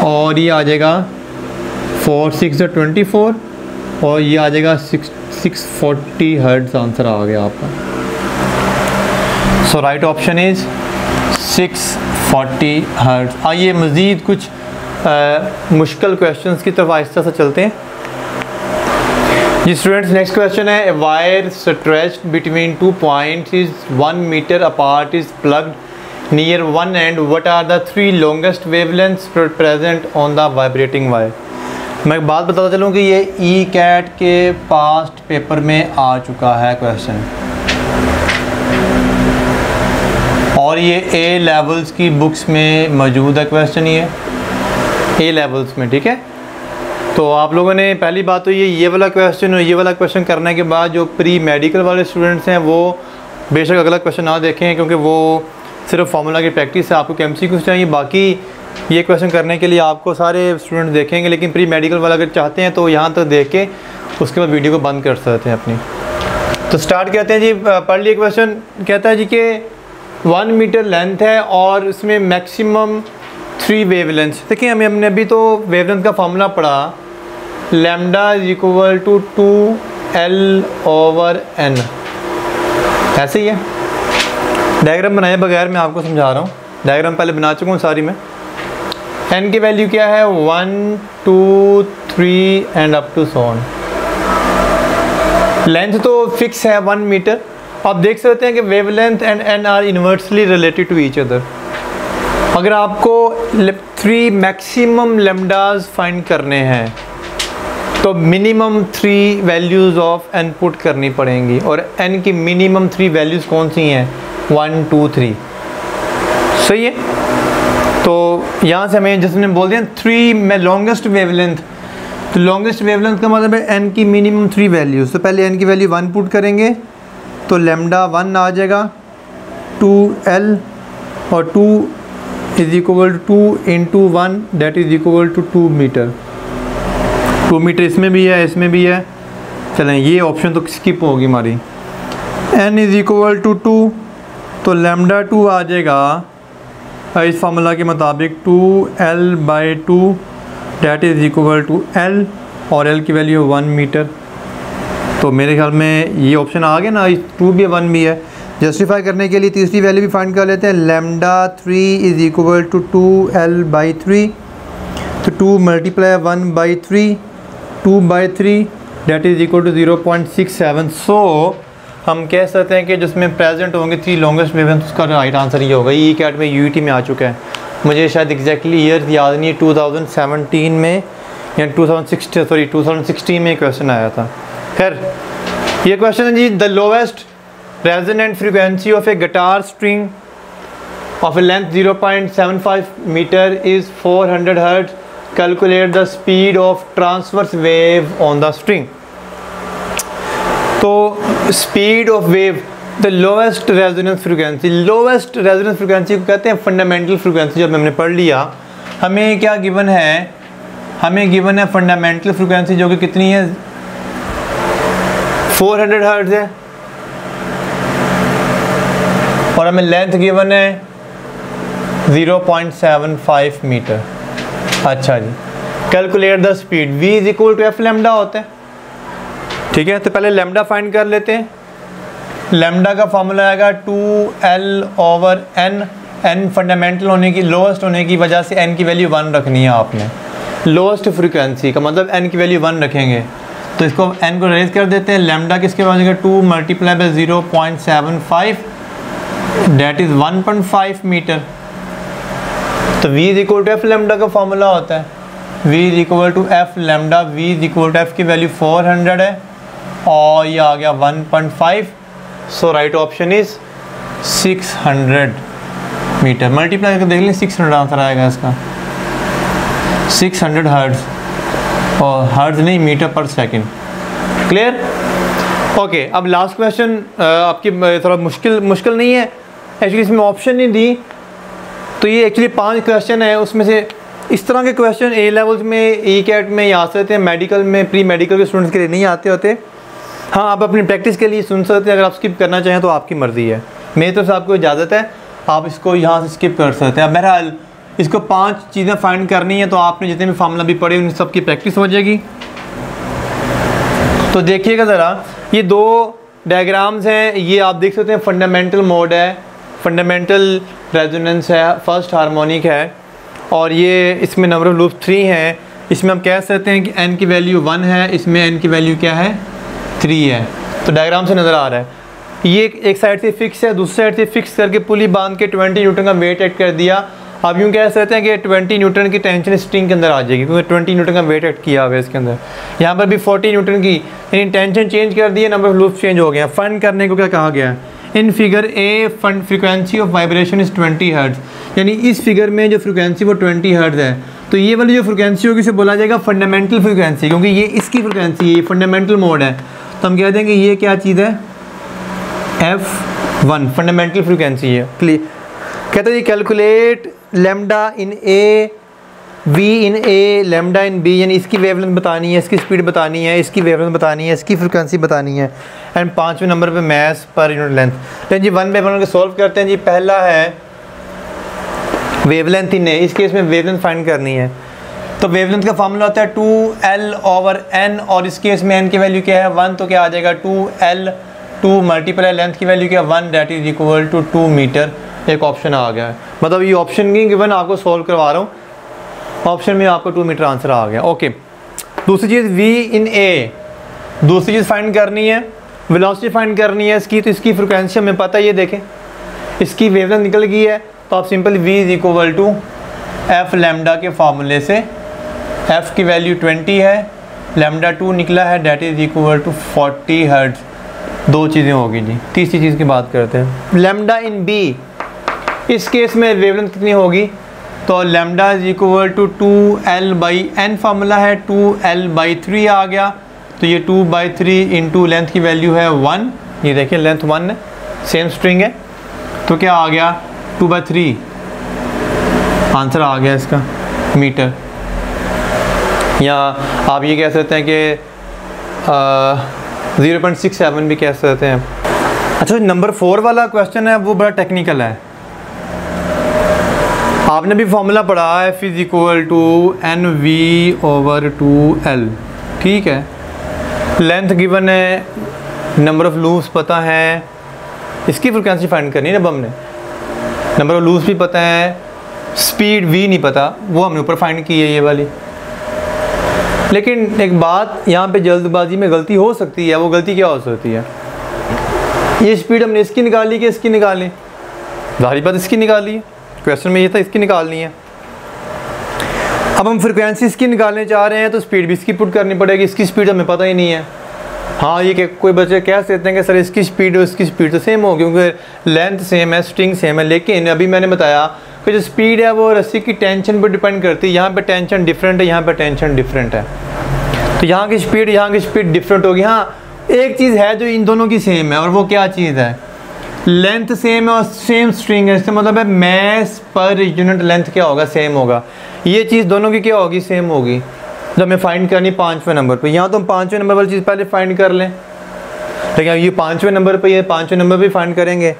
और ये आ जाएगा 4 6 24 और ये आ जाएगा 640 हर्ट्ज़ आंसर आ गया आपका। सो राइट ऑप्शन इज़ 640 हर्ट्ज़। आइए मज़ीद कुछ मुश्किल क्वेश्चंस की तरफ आहिस्ता से चलते हैं जी स्टूडेंट्स। नेक्स्ट क्वेश्चन है, a wire stretched between 2 points is 1 metre apart is plucked near one end, what are the 3 longest wavelengths present on the vibrating wire. मैं एक बात बताता चलूँ कि ये ECAT के पास्ट पेपर में आ चुका है क्वेश्चन, और ये A लेवल्स की बुक्स में मौजूद है क्वेश्चन, ये A लेवल्स में, ठीक है। तो आप लोगों ने पहली बात तो ये वाला क्वेश्चन और ये वाला क्वेश्चन करने के बाद जो प्री मेडिकल वाले स्टूडेंट्स हैं वो बेशक अगला क्वेश्चन ना देखें क्योंकि वो सिर्फ फार्मूला की प्रैक्टिस है, आपको MCQ चाहिए। बाकी ये क्वेश्चन करने के लिए आपको सारे स्टूडेंट देखेंगे, लेकिन प्री मेडिकल वाला अगर चाहते हैं तो यहाँ तक देख के उसके बाद वीडियो को बंद कर सकते हैं अपनी। तो स्टार्ट करते हैं जी, पढ़ लिए क्वेश्चन। कहता है जी कि 1 मीटर लेंथ है और इसमें मैक्सिमम 3 वेवलेंथ। देखिए हमने अभी तो वेवलेंथ का फार्मूला पढ़ा, lambda is equal to 2L over N, ऐसे ही है। डायग्राम बनाए बगैर मैं आपको समझा रहा हूँ, डायग्राम पहले बना चुका हूँ सारी मैं। N की वैल्यू क्या है, 1 2 3 and up to so on. Length तो फिक्स है 1 मीटर। आप देख सकते हैं कि wavelength and N are inversely related to each other. अगर आपको 3 मैक्सिमम लेम्डाज फाइंड करने हैं तो minimum 3 values of N put करनी पड़ेंगी, और N की मिनिमम 3 वैल्यूज़ कौन सी हैं, 1 2 3, सही है। तो यहाँ से हमें जिसने बोल दिया 3 में लॉन्गेस्ट वेवलेंथ, तो लॉन्गेस्ट वेवलेंथ का मतलब है N की मिनिमम 3 वैल्यूज़। तो पहले N की वैल्यू 1 पुट करेंगे तो लैम्डा 1 आ जाएगा 2L, और 2 is equal to 2 into 1 that is equal to 2 metre. 2 metre इसमें भी है, इसमें भी है। चलें ये ऑप्शन तो स्किप होगी हमारी। N इज इक्वल टू 2 तो लैम्डा 2 आ जाएगा इस फार्मूला के मुताबिक 2L/2 that is equal to L और L की वैल्यू 1 मीटर। तो मेरे ख्याल में ये ऑप्शन आ गया ना, 2 भी 1 भी है। जस्टिफाई करने के लिए तीसरी वैल्यू भी फाइंड कर लेते हैं। λ3 इज़ इक्वल टू 2L/3, तो 2 multiply 1/3, 2/3 that is equal to 0.67। So हम कह सकते हैं कि जिसमें प्रेजेंट होंगे 3 लॉन्गेस्ट वेवलेंथ, उसका राइट आंसर ये होगा। ई कैट में यूईटी में आ चुका है। मुझे शायद एग्जैक्टली ईयर याद नहीं है, 2017 में या 2016 में क्वेश्चन आया था। खैर ये क्वेश्चन है जी, the lowest resonant frequency of a guitar string of a length 0.75 meter is 400 Hz. Calculate the speed of transverse wave on the string. तो speed of wave, the lowest resonance frequency, lowest resonance frequency को कहते हैं fundamental frequency। जब हमने पढ़ लिया, हमें क्या गिवन है, हमें गिवन है fundamental frequency जो कि कितनी है, 400 Hz है, और हमें लेंथ गिवन है 0.75 मीटर। अच्छा जी, calculate the speed, v is equal to F lambda होता है। ठीक है, तो पहले लेमडा फाइंड कर लेते हैं। लेमडा का फॉर्मूला आएगा 2L/n। n फंडामेंटल होने की, लोएस्ट होने की वजह से n की वैल्यू 1 रखनी है आपने। लोएस्ट फ्रीक्वेंसी का मतलब n की वैल्यू 1 रखेंगे, तो इसको n को रेज कर देते हैं। लेमडा किसके पास आएगा, 2 multiply by 0.75 that is 1.5 metre. तो v is equal to F lambda का फॉर्मूला होता है, v is equal to F lambda. v is equal to f की वैल्यू 400 है और ये आ गया 1.5। So right option is 600 metre. Multiply करके देख लें, 600 आंसर आएगा इसका, 600 हर्ट्ज, और हर्ट्ज नहीं मीटर पर सेकेंड। क्लियर? ओके, अब लास्ट क्वेश्चन आपकी थोड़ा मुश्किल नहीं है, एक्चुअली इसमें ऑप्शन नहीं दी, तो ये एक्चुअली 5 क्वेश्चन है। उसमें से इस तरह के क्वेश्चन ए लेवल्स में, ई कैट में आ सकते हैं, मेडिकल में, प्री मेडिकल के स्टूडेंट्स के लिए नहीं आते होते। हाँ, आप अपनी प्रैक्टिस के लिए सुन सकते हैं, अगर आप स्किप करना चाहें तो आपकी मर्ज़ी है। मेरी तरफ से आपको इजाज़त है, आप इसको यहाँ से स्किप कर सकते हैं। अब बहरहाल इसको 5 चीज़ें फाइंड करनी है, तो आपने जितने भी फार्मूला भी पढ़े उन सब की प्रैक्टिस हो जाएगी। तो देखिएगा ज़रा, ये 2 डायग्राम्स हैं, ये आप देख सकते हैं फंडामेंटल मोड है, फंडामेंटल रेजोनेंस है, फर्स्ट हार्मोनिक है, और ये इसमें नंबर ऑफ लूप 3 हैं। इसमें हम कह सकते हैं कि n की वैल्यू 1 है, इसमें n की वैल्यू क्या है, 3 है। तो डायग्राम से नज़र आ रहा है, ये एक साइड से फिक्स है, दूसरी साइड से फिक्स करके पुली बांध के 20 न्यूटन का वेट ऐड कर दिया। अब यूँ कह सकते हैं कि 20 न्यूटन की टेंशन स्ट्रिंग के अंदर आ जाएगी, क्योंकि 20 न्यूटन का वेट ऐड किया हुआ है इसके अंदर। यहाँ पर भी 40 न्यूटन की, यानी टेंशन चेंज कर दी है, नंबर ऑफ लूप चेंज हो गया। फाइंड करने को क्या कहा गया है, in figure A frequency of vibration is 20 hertz, यानी इस फिगर में जो फ्रीक्वेंसी वो 20 हर्ट्ज है। तो ये वाली जो फ्रीक्वेंसी होगी उसे बोला जाएगा फंडामेंटल फ्रीक्वेंसी, क्योंकि ये इसकी फ्रीक्वेंसी है, फंडामेंटल मोड है। तो हम कह देंगे ये क्या चीज़ है, F1 फंडामेंटल फ्रीक्वेंसी है। क्लियर? कहते हैं calculate lambda in A, V in A, lambda in B, यानी इसकी वेवलेंथ बतानी है, इसकी स्पीड बतानी है, इसकी वेवलेंथ बतानी है, इसकी फ्रीक्वेंसी बतानी है। एंड 5वें नंबर पे मैथ पर यूनिट लेंथ। तो जी 1 बाय 1 सॉल्व करते हैं जी। पहला है वेवलेंथ इन ए, इस केस में वेवलेंथ फाइंड करनी है। तो वेवलेंथ का फार्मूला होता है 2L/n, और इस केस में n की वैल्यू क्या है, 1, तो क्या आ जाएगा 2L, 2 मल्टीप्लाई लेंथ की वैल्यू क्या है 1, that is equal to 2 metre. एक ऑप्शन आ गया है, मतलब ये ऑप्शन नहीं गिवन, आपको सॉल्व करवा रहा हूँ, ऑप्शन में आपको 2 मीटर आंसर आ गया। ओके, दूसरी चीज़ v इन a, दूसरी चीज़ फाइंड करनी है, वेलोसिटी फाइंड करनी है इसकी। तो इसकी फ्रिक्वेंसी हमें पता है, ये देखें इसकी वेवलेंथ निकल गई है, तो आप simple v is equal to F lambda के फार्मूले से, f की वैल्यू 20 है, लेमडा 2 निकला है, that is equal to 40 hertz. 2 चीज़ें होगी जी। तीसरी चीज़ की बात करते हैं, लेमडा इन b, इस केस में वेवलेंथ कितनी होगी, तो lambda is equal to 2L/n formula है, 2L/3 आ गया। तो ये 2/3 इंटू लेंथ की वैल्यू है 1, ये देखिए लेंथ 1 है, सेम स्ट्रिंग है, तो क्या आ गया 2/3 आंसर आ गया इसका मीटर। या आप ये कह सकते हैं कि 0.67 भी कह सकते हैं। अच्छा, नंबर 4 वाला क्वेश्चन है वो बड़ा टेक्निकल है। आपने भी फॉर्मूला पढ़ा है, F is equal to NV/2L, ठीक है। लेंथ गिवन है, नंबर ऑफ़ लूप्स पता है, इसकी फ्रिक्वेंसी फाइंड करनी है। अब हमने नंबर ऑफ़ लूप्स भी पता है, स्पीड V नहीं पता, वो हमने ऊपर फाइंड की है ये वाली। लेकिन एक बात यहाँ पे जल्दबाजी में गलती हो सकती है, वो गलती क्या हो सकती है? ये स्पीड हमने इसकी निकाली कि इसकी निकाली? ज़ाहिर बात इसकी निकाली है, क्वेश्चन में ये था इसकी निकालनी है। अब हम फ्रिक्वेंसी इसकी निकालने चाह रहे हैं तो स्पीड भी इसकी पुट करनी पड़ेगी, इसकी स्पीड हमें पता ही नहीं है। हाँ, ये कोई बच्चे कह सकते हैं कि सर इसकी स्पीड और इसकी स्पीड तो सेम हो, क्योंकि लेंथ सेम है, स्ट्रिंग सेम है। लेकिन अभी मैंने बताया कि जो स्पीड है वो रस्सी की टेंशन पर डिपेंड करती है। यहाँ पे टेंशन डिफरेंट है, यहाँ पे टेंशन डिफरेंट है, तो यहाँ की स्पीड डिफरेंट होगी। हाँ, एक चीज़ है जो इन दोनों की सेम है, और वो क्या चीज़ है? लेंथ सेम है और सेम स्ट्रिंग है। इसका मतलब है मास पर यूनिट लेंथ क्या होगा? सेम होगा। ये चीज़ दोनों की क्या होगी? सेम होगी। जब हमें फाइंड करनी 5वें नंबर पे, यहाँ तो हम 5वें नंबर वाली चीज़ पहले फाइंड कर लें, लेकिन ये 5वें नंबर पे, ये 5वें नंबर पे फाइंड करेंगे।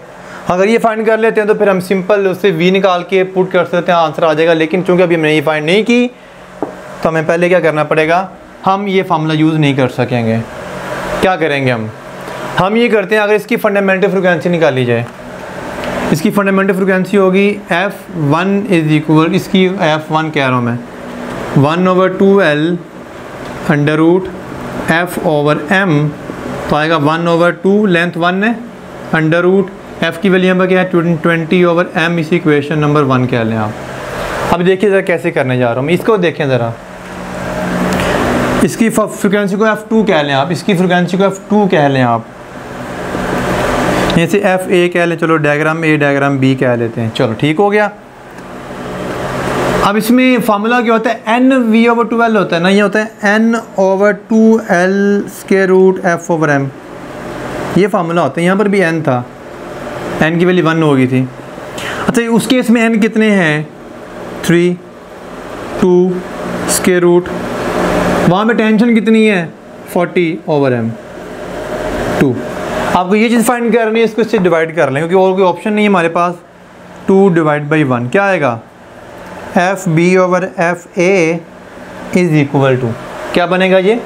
अगर ये फाइंड कर लेते हैं तो फिर हम सिंपल उससे V निकाल के पुट कर सकते हैं, आंसर आ जाएगा। लेकिन चूँकि अभी हमने ये फाइंड नहीं की तो हमें पहले क्या करना पड़ेगा? हम ये फार्मूला यूज़ नहीं कर सकेंगे। क्या करेंगे हम ये करते हैं, अगर इसकी फंडामेंटल फ्रिक्वेंसी निकाली जाए, इसकी फंडामेंटल फ्रिक्वेंसी होगी F1 इज़ इक्वल, इसकी F1 कह रहा हूँ मैं, 1/2L √F/m, तो आएगा 1/2, लेंथ 1 है, √F की वैल्यू पर क्या है? 20/m। इसी इक्वेशन नंबर 1 कह लें आप। अब देखिए ज़रा कैसे करने जा रहा हूँ, इसको देखें ज़रा। इसकी फ्रिक्वेंसी को F2 कह लें आप, इसकी फ्रिक्वेंसी को F2 कह लें आप, जैसे FA कह लें। चलो डायग्राम A डायग्राम B कह लेते हैं, चलो ठीक हो गया। अब इसमें फार्मूला क्या होता है? NV/2L होता है ना, ये होता है N/2L √F/m, ये फार्मूला होता है। यहाँ पर भी N था, N की वैल्यू 1 हो गई थी। अच्छा, उस केस में N कितने हैं? 3, 2 स्क्वायर रूट, वहाँ पे टेंशन कितनी है? 40/m 2। आपको ये चीज़ फाइंड करनी है, इसको इससे डिवाइड कर लें, क्योंकि और कोई ऑप्शन नहीं है हमारे पास। 2/1 क्या आएगा? FB/FA इज़ इक्वल टू क्या बनेगा ये?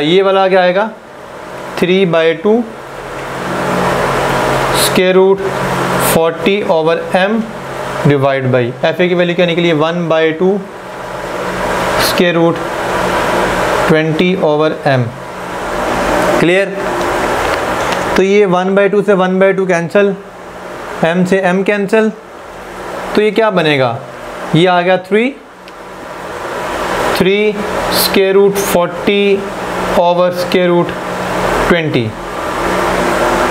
ये वाला क्या आएगा? 3/2 square root 40/m divide by FA की वैल्यू क्या निकली है? 1/2 स्क्वायर रूट 20/m। क्लियर? तो ये 1/2 से 1/2 कैंसिल, m से m कैंसिल, तो ये क्या बनेगा? ये आ गया 3 स्क्वायर रूट 40/√20।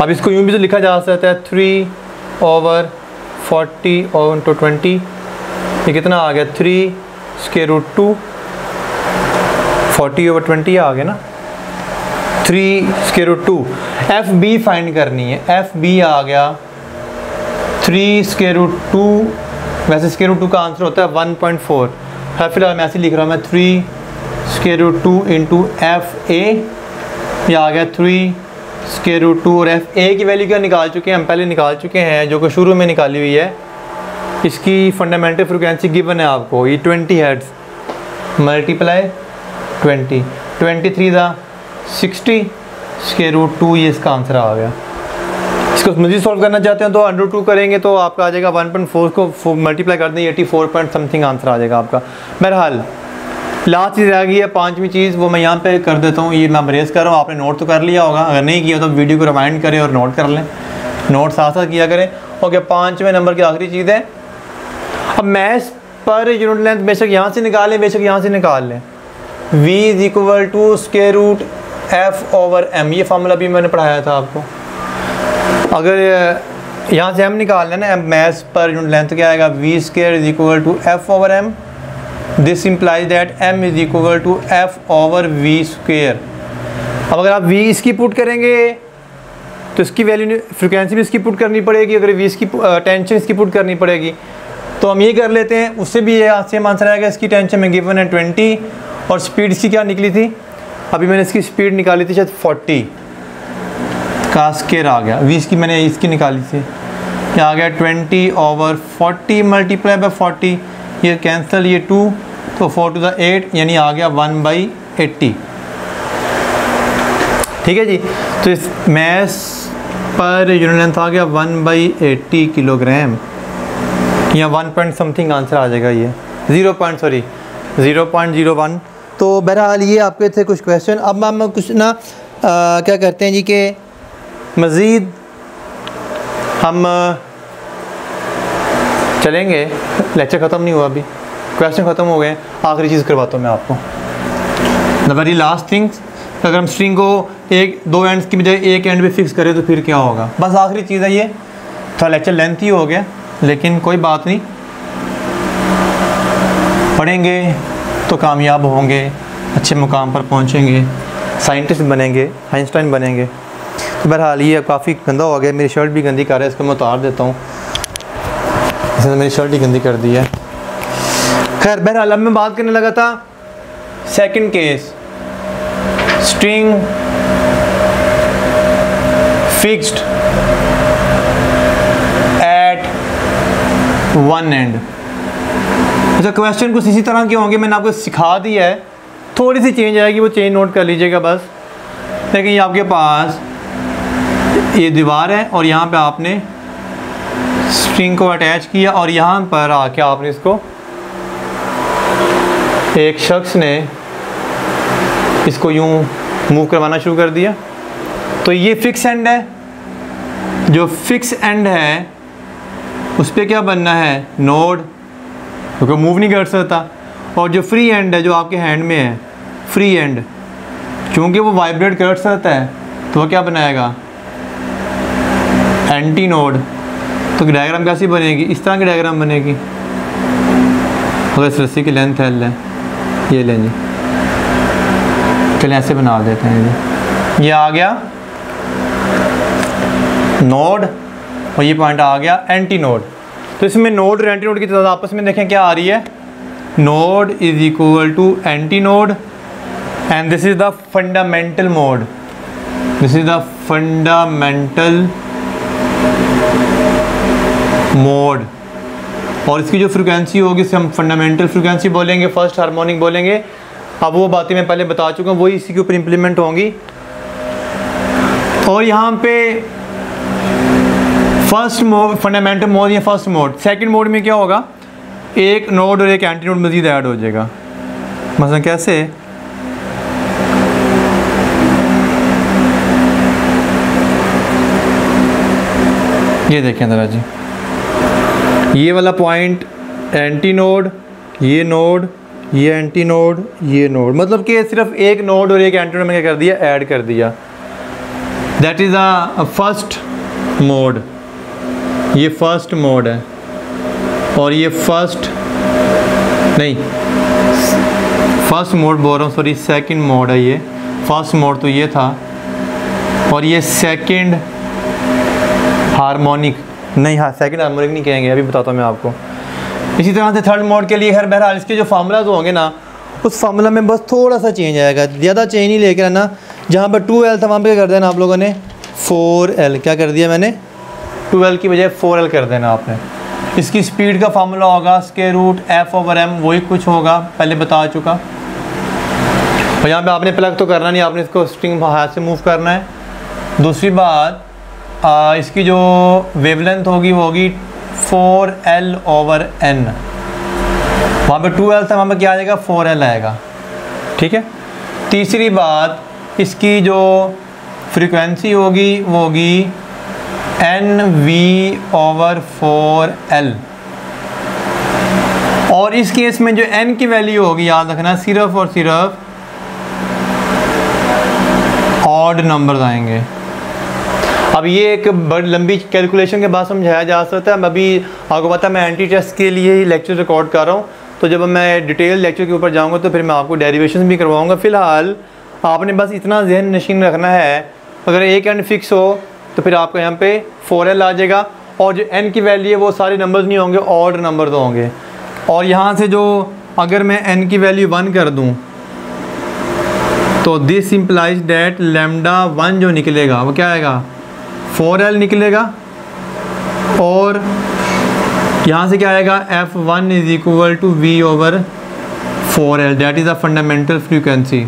अब इसको यूँ भी तो लिखा जा सकता है 3/40/20। ये कितना आ गया? 3 स्क्वायर रूट 2 40/20 आ गया ना, 3 स्क्वायर रूट 2। FB फाइंड करनी है, FB आ गया 3 स्क्वायर रूट 2। वैसे स्क्वायर रूट 2 का आंसर होता है 1.4, फिलहाल मैं ऐसे लिख रहा हूँ मैं 3 स्क्वायर रूट 2 इंटू FA, ये आ गया 3 स्क्वायर रूट 2। और FA की वैल्यू क्या निकाल चुके हैं? हम पहले निकाल चुके हैं, जो कि शुरू में निकाली हुई है। इसकी फंडामेंटल फ्रिक्वेंसी गिवन है आपको, ये 20 हर्ट्ज़ मल्टीप्लाई 20, 23 था 60 स्क्वायर रूट 2, ये इसका आंसर आ गया। इसको मज़ीद सॉल्व करना चाहते हैं तो √2 करेंगे तो आपका आ जाएगा 1.4 को मल्टीप्लाई कर दें 84 पॉइंट समथिंग आंसर आ जाएगा आपका। बहरहाल लास्ट चीज़ रह गई है, 5वीं चीज़, वो मैं यहाँ पे कर देता हूँ। ये मैं बरेज कर रहा हूँ, आपने नोट तो कर लिया होगा, अगर नहीं किया तो वीडियो को रिमाइंड करें और नोट कर लें, नोट साथ साथ किया करें। ओके, 5वें नंबर की आखिरी चीज़ है, अब मैथ्स पर यूनिट लेंथ बेशक यहाँ से निकालें, बेशक यहाँ से निकाल लें। V is equal to square root F/m, ये फार्मूला भी मैंने पढ़ाया था आपको। अगर यहाँ से m निकाल लें ना, मैथ्स पर यूनिट लेंथ क्या आएगा? V square is equal to F/m। This implies that m is equal to F/v square. अब अगर आप V इसकी पुट करेंगे तो इसकी वैल्यू फ्रिक्वेंसी भी इसकी पुट करनी पड़ेगी, अगर V इसकी टेंशन इसकी पुट करनी पड़ेगी। तो हम ये कर लेते हैं, उससे भी ये सेम आंसर आएगा। इसकी टेंशन में गिवन है 20 और स्पीड इसकी क्या निकली थी? अभी मैंने इसकी स्पीड निकाली थी शायद 40 का स्क्वायर आ गया। V इसकी मैंने इसकी निकाली थी ये आ गया 20/40 मल्टीप्लाई बाई 40, ये कैंसिल, ये 2, तो 4 to the 8 यानी आ गया 1/80। ठीक है जी। तो इस मैस पर यूनिट लेंथ आ गया 1/80 किलोग्राम, या 1 पॉइंट समथिंग आंसर आ जाएगा, ये 0.01। तो बहरहाल ये आपके थे कुछ क्वेश्चन। अब हम कुछ ना क्या करते हैं जी कि मज़ीद हम चलेंगे, लेक्चर ख़त्म नहीं हुआ अभी, क्वेश्चन ख़त्म हो गए। आखिरी चीज़ करवाता हूँ मैं आपको, द वेरी लास्ट थिंग्स। अगर हम स्ट्रिंग को दो एंड्स की बजाय एक एंड पे फिक्स करें तो फिर क्या होगा, बस आखिरी चीज़ है ये। थोड़ा लेक्चर लेंथ ही हो गया, लेकिन कोई बात नहीं, पढ़ेंगे तो कामयाब होंगे, अच्छे मुकाम पर पहुँचेंगे, साइंटिस्ट बनेंगे, आइंस्टाइन बनेंगे। तो बहरहाल ये काफ़ी गंदा हो गया, मेरी शर्ट भी गंदी कर रहा है, इसको मैं उतार देता हूँ, इसने मेरी शर्ट ही गंदी कर दी है। खैर बहरहाल अब मैं बात करने लगा था second case, string fixed at one and. अच्छा, क्वेश्चन कुछ इसी तरह के होंगे, मैंने आपको सिखा दिया है, थोड़ी सी चेंज आएगी, वो चेंज नोट कर लीजिएगा बस। लेकिन ये आपके पास ये दीवार है और यहाँ पे आपने स्ट्रिंग को अटैच किया और यहाँ पर आके आपने इसको, एक शख्स ने इसको यूँ मूव करवाना शुरू कर दिया। तो ये फिक्स एंड है, जो फिक्स एंड है उस पर क्या बनना है, नोड, क्योंकि मूव नहीं कर सकता। और जो फ्री एंड है, जो आपके हैंड में है फ्री एंड, क्योंकि वो वाइब्रेट कर सकता है तो वो क्या बनाएगा, एंटी नोड। तो डायग्राम कैसी बनेगी, इस तरह की डायग्राम बनेगी। अगर इस रस्सी की लेंथ एल है, ये लें जी, चलिए ऐसे बना देते हैं जी। ये आ गया नोड और ये पॉइंट आ गया एंटी नोड। तो इसमें नोड और एंटी नोड की तादाद आपस में देखें क्या आ रही है, node is equal to antinode, and this is the fundamental mode, this is the fundamental mode. और इसकी जो फ्रीक्वेंसी होगी इसे हम फंडामेंटल फ्रीक्वेंसी बोलेंगे, फर्स्ट हार्मोनिक बोलेंगे। अब वो बातें मैं पहले बता चुका हूँ, वही इसी के ऊपर इम्प्लीमेंट होंगी। और यहाँ पे फर्स्ट मोड, फंडामेंटल मोड या फर्स्ट मोड। सेकंड मोड में क्या होगा, एक नोड और एक एंटी नोड मज़ीद ऐड हो जाएगा। मसलन कैसे, ये देखें ज़रा जी, ये वाला पॉइंट एंटी नोड, ये नोड, ये एंटी नोड, ये नोड, मतलब कि सिर्फ एक नोड और एक एंटी नोड में क्या कर दिया, ऐड कर दिया। That is a first mode, ये फर्स्ट मोड है। और ये फर्स्ट मोड बोल रहा हूँ, सॉरी सेकंड मोड है ये। फर्स्ट मोड तो ये था, और ये सेकंड हार्मोनिक नहीं, हाँ सेकंड हार्मोनिक नहीं कहेंगे, अभी बताता हूँ मैं आपको। इसी तरह से थर्ड मोड के लिए खैर बहरहाल इसके जो फार्मूलाज होंगे ना, उस फार्मूला में बस थोड़ा सा चेंज आएगा, ज़्यादा चेंज नहीं लेकर आना। जहाँ पर 2L था वहाँ पे क्या कर देना आप लोगों ने, 4L। क्या कर दिया मैंने, 2L की बजाय 4L कर देना आपने। इसकी स्पीड का फार्मूला होगा √F/m, वही कुछ होगा, पहले बता चुका। और यहाँ पे आपने प्लग तो करना नहीं, आपने इसको स्ट्रिंग हाथ से मूव करना है। दूसरी बात, इसकी जो वेवलेंथ होगी वो होगी 4L/n। वहाँ पे 2L था, वहाँ पे क्या आ जाएगा, 4L आएगा, ठीक है। तीसरी बात, इसकी जो फ्रीक्वेंसी होगी वो होगी NV/4L। और इस केस में जो n की वैल्यू होगी, याद रखना, सिर्फ और सिर्फ ऑड नंबर्स आएंगे। अब ये एक बड़ी लंबी कैलकुलेशन के बाद समझाया जा सकता है। अभी आपको पता है मैं एंटी टेस्ट के लिए ही लेक्चर रिकॉर्ड कर रहा हूँ, तो जब मैं डिटेल लेक्चर के ऊपर जाऊँगा तो फिर मैं आपको डेरिवेशन भी करवाऊँगा। फ़िलहाल आपने बस इतना जहन नशीन रखना है, अगर एक एंड फिक्स हो तो फिर आपको यहाँ पे 4L आ जाएगा, और जो n की वैल्यू है वो सारे नंबर्स नहीं होंगे, ऑड नंबर तो होंगे। और यहाँ से जो अगर मैं n की वैल्यू 1 कर दूँ तो दिस इम्प्लाइज डैट λ1 जो निकलेगा वो क्या आएगा, 4L निकलेगा। और यहाँ से क्या आएगा, F1 is equal to V/4L, that is the fundamental frequency.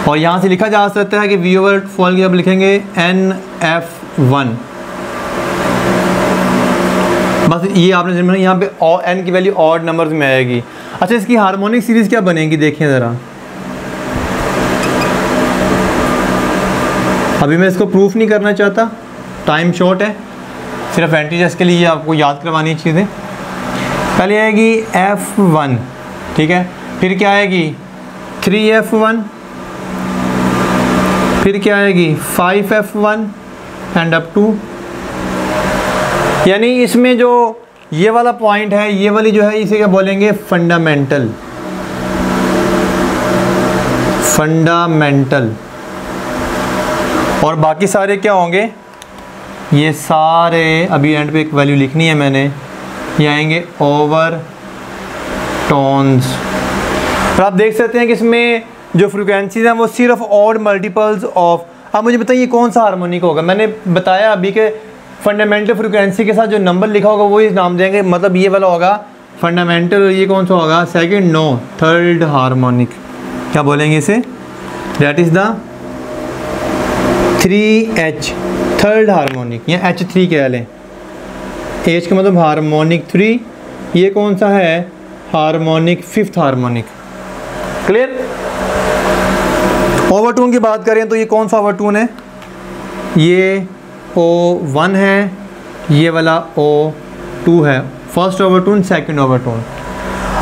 और यहाँ से लिखा जा सकता है कि V/4L की अब लिखेंगे NF1। बस ये आपने समझना, यहाँ पे n की वैल्यू ऑड नंबर्स में आएगी। अच्छा, इसकी हार्मोनिक सीरीज़ क्या बनेगी देखें ज़रा। अभी मैं इसको प्रूफ नहीं करना चाहता, टाइम शॉर्ट है, सिर्फ एंटीजस के लिए आपको याद करवानी चीज़ें। पहले आएगी F1, ठीक है, फिर क्या आएगी 3F1, फिर क्या आएगी 5F1 एंड अप टू, यानी इसमें जो ये वाला पॉइंट है, ये वाली जो है, इसे क्या बोलेंगे, फंडामेंटल। और बाकी सारे क्या होंगे, ये सारे अभी एंड पे एक वैल्यू लिखनी है मैंने, ये आएंगे ओवर टोन्स। और आप देख सकते हैं कि इसमें जो फ्रीक्वेंसीज हैं वो सिर्फ ऑड मल्टीपल्स ऑफ। अब मुझे बताइए कौन सा हार्मोनिक होगा। मैंने बताया अभी के फंडामेंटल फ्रीक्वेंसी के साथ जो नंबर लिखा होगा वही नाम देंगे, मतलब ये वाला होगा फंडामेंटल, ये कौन सा होगा, सेकंड, नो, थर्ड हार्मोनिक। क्या बोलेंगे इसे, that is the 3H, third harmonic, या H3 कह लें। H का मतलब हार्मोनिक 3, ये कौन सा है, harmonic, fifth harmonic. Clear. Overtone की बात करें तो ये कौन सा ओवरटोन है, ये O1 है, ये वाला O2 है, फर्स्ट ओवरटोन, सेकंड ओवरटोन।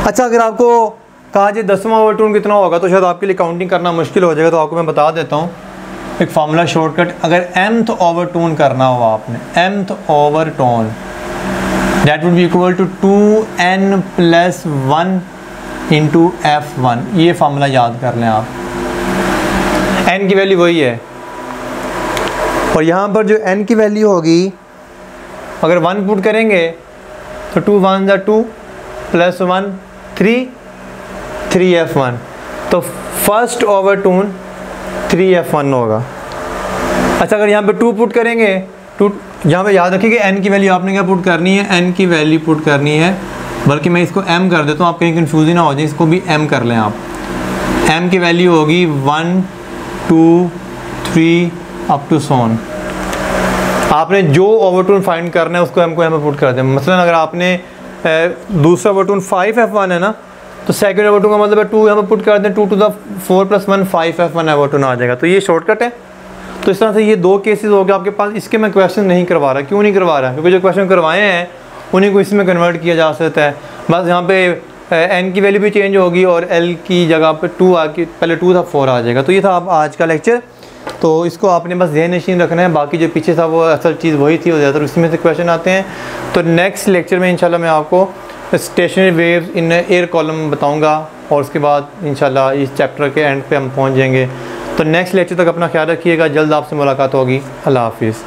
अच्छा, अगर आपको कहा जाए 10वां ओवरटोन कितना होगा तो शायद आपके लिए काउंटिंग करना मुश्किल हो जाएगा, तो आपको मैं बता देता हूँ एक फार्मूला शॉर्टकट। अगर mth ओवरटोन करना हो आपने, mth overtone, that would be equal to 2n+1 into F1। ये फार्मूला याद कर लें आप, n की वैल्यू वही है, और यहाँ पर जो n की वैल्यू होगी, अगर 1 पुट करेंगे तो 2 1 2 + 1 3, 3F1, तो फर्स्ट ओवरटोन 3F1 होगा। अच्छा, अगर यहाँ पे 2 पुट करेंगे, 2, यहाँ पे याद रखिए कि n की वैल्यू आपने क्या पुट करनी है, n की वैल्यू पुट करनी है, बल्कि मैं इसको m कर देता हूँ, आप कहीं कंफ्यूज ना हो जाए, इसको भी m कर लें आप। m की वैल्यू होगी 1 2 3 अप टू सोन। आपने जो ओवरटोन फाइंड करना है उसको m को m में पुट कर दें। मसलन अगर आपने दूसरा ओवरटोन 5F1 है ना, तो सेकंड ओवरटोन का मतलब है 2 यहाँ पर पुट कर दें, 2 to the 4 + 1 5F1 ओवरटोन आ जाएगा। तो ये शॉर्टकट है। तो इस तरह से ये 2 केसेस हो गए आपके पास। इसके मैं क्वेश्चन नहीं करवा रहा, क्यों नहीं करवा रहा, क्योंकि जो क्वेश्चन करवाए हैं उन्हीं को इसमें कन्वर्ट किया जा सकता है। बस यहाँ पे n की वैल्यू भी चेंज होगी और l की जगह पे 2 आके, पहले 2 था 4 आ जाएगा। तो ये था आप आज का लेक्चर। तो इसको आपने बस ज़हन नशीन रखना है, बाकी जो पीछे था वो असल चीज़ वही थी और ज़्यादातर उसी में से क्वेश्चन आते हैं। तो नेक्स्ट लेक्चर में इंशाल्लाह मैं आपको stationery waves in air column बताऊंगा, और उसके बाद इंशाल्लाह इस चैप्टर के एंड पे हम पहुंच जाएंगे। तो नेक्स्ट लेक्चर तक अपना ख्याल रखिएगा, जल्द आपसे मुलाकात होगी। अल्लाह हाफिज़।